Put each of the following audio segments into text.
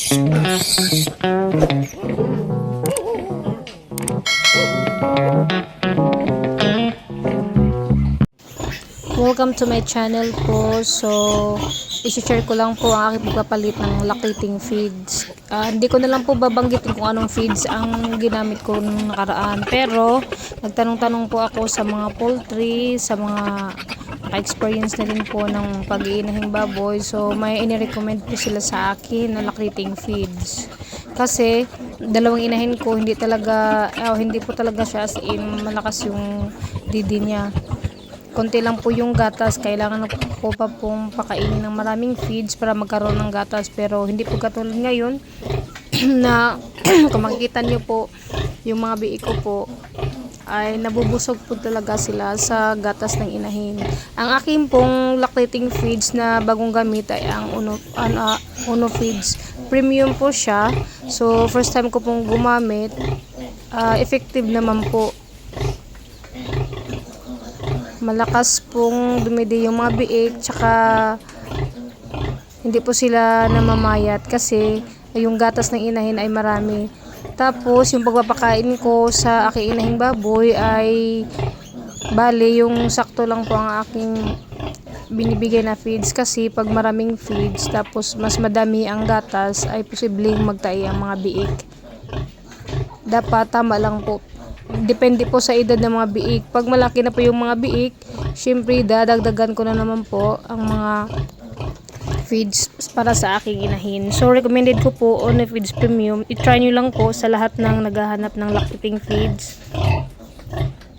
Welcome to my channel po. So, i-share ko lang po ang aking pagpapalit ng lactating feeds. Hindi ko na lang po babanggitin kung anong feeds ang ginamit ko nung nakaraan. Pero, nagtanong-tanong po ako sa mga poultry, sa mga naka-experience na rin po ng pag-iinahing baboy. So, may inirecommend po sila sa akin na lactating feeds. Kasi, dalawang inahin ko, hindi po talaga siya as in malakas yung didi niya. Konti lang po yung gatas, kailangan po pa pong pakainin ng maraming feeds para magkaroon ng gatas, pero hindi po katulad ngayon na kung makikita nyo po yung mga biik ko po ay nabubusog po talaga sila sa gatas ng inahin. Ang aking pong lactating feeds na bagong gamit ay ang Uno Feeds. Premium po siya, so first time ko pong gumamit. Effective naman po. Malakas pong dumidi yung mga biik, tsaka hindi po sila namamayat kasi yung gatas ng inahin ay marami. Tapos yung pagpapakain ko sa aking inahing baboy ay bali yung sakto lang po ang aking binibigay na feeds, kasi pag maraming feeds tapos mas madami ang gatas ay posibleng magtae ang mga biik. Dapat tama lang po. Depende po sa edad ng mga biik. Pag malaki na po yung mga biik, syempre dadagdagan ko na naman po ang mga feeds para sa aking inahin. So recommended ko po Uno Feeds Premium. I-try nyo lang po sa lahat ng naghahanap ng lactating feeds.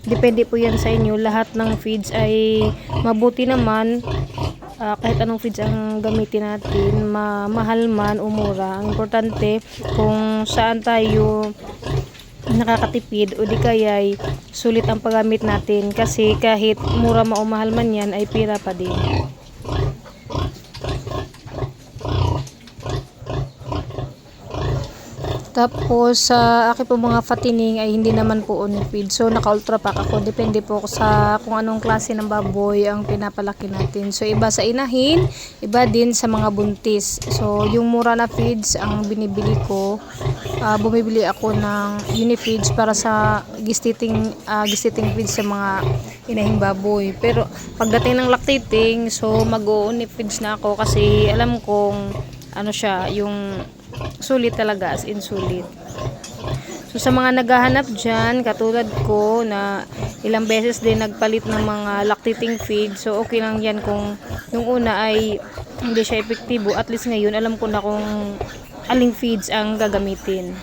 Depende po yan sa inyo. Lahat ng feeds ay mabuti naman. Kahit anong feeds ang gamitin natin, mahal man o mura. Ang importante kung saan tayo nakakatipid o di kaya'y sulit ang paggamit natin, kasi kahit mura o mahal man yan ay pira pa din. Tapos sa akin po mga fattening ay hindi naman po Uno Feed. So naka ultra pack ako. Depende po sa kung anong klase ng baboy ang pinapalaki natin. So iba sa inahin, iba din sa mga buntis. So yung mura na feeds ang binibili ko. Bumibili ako ng Unifeeds para sa gestating feeds sa mga inahing baboy. Pero pagdating ng lactating, so mag-Unifeeds na ako kasi alam kong ano siya, yung sulit talaga, as in sulit. So sa mga naghahanap dyan, katulad ko na ilang beses din nagpalit ng mga lactating feed, so okay lang yan kung yung una ay hindi siya epektibo. At least ngayon alam ko na kung aling feeds ang gagamitin.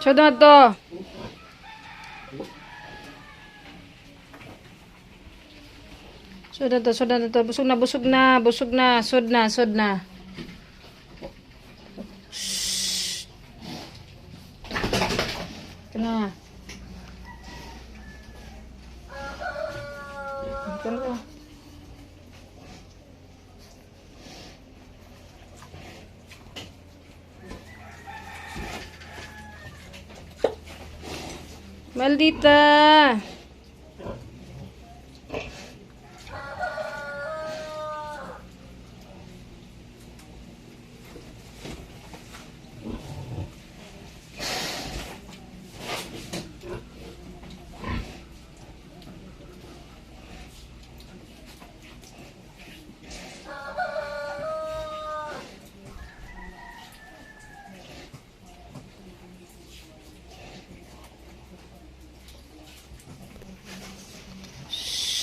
So na to. Busog na. Sod na. Shhh. Ito na. Kan ro. Maldita.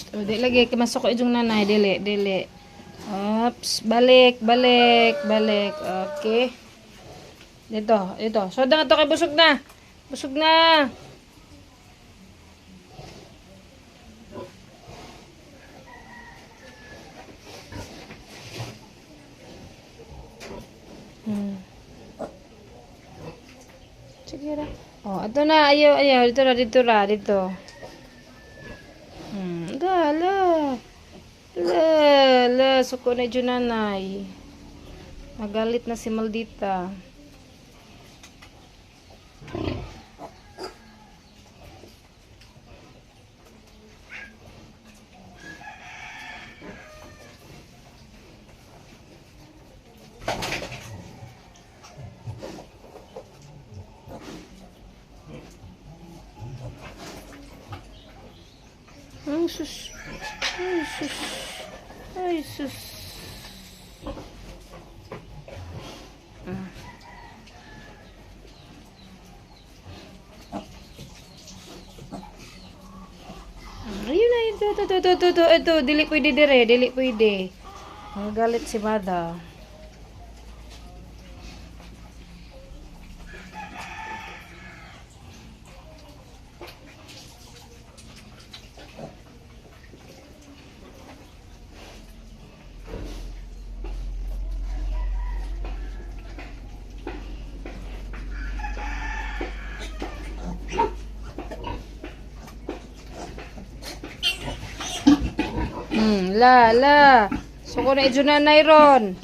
O, di lagi. Masuk ko yung nanay. Dili, dili. Oops. Balik, balik, balik. Okay. Dito, dito. So, nga to kay busog na. Busog na. Sige ra. Oh, ato na. Ayaw, ayaw. Dito ra, dito ra, dito. La. La. Suko na dyan nanay. Nagalit na si Maldita. Ay, sus. Ay, sus. Ay, sus. Ayun na, ito, dili pwede dire, dili pwede. Galit si Mada. La. Suko na idyo na ron.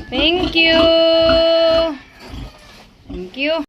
Thank you. Thank you.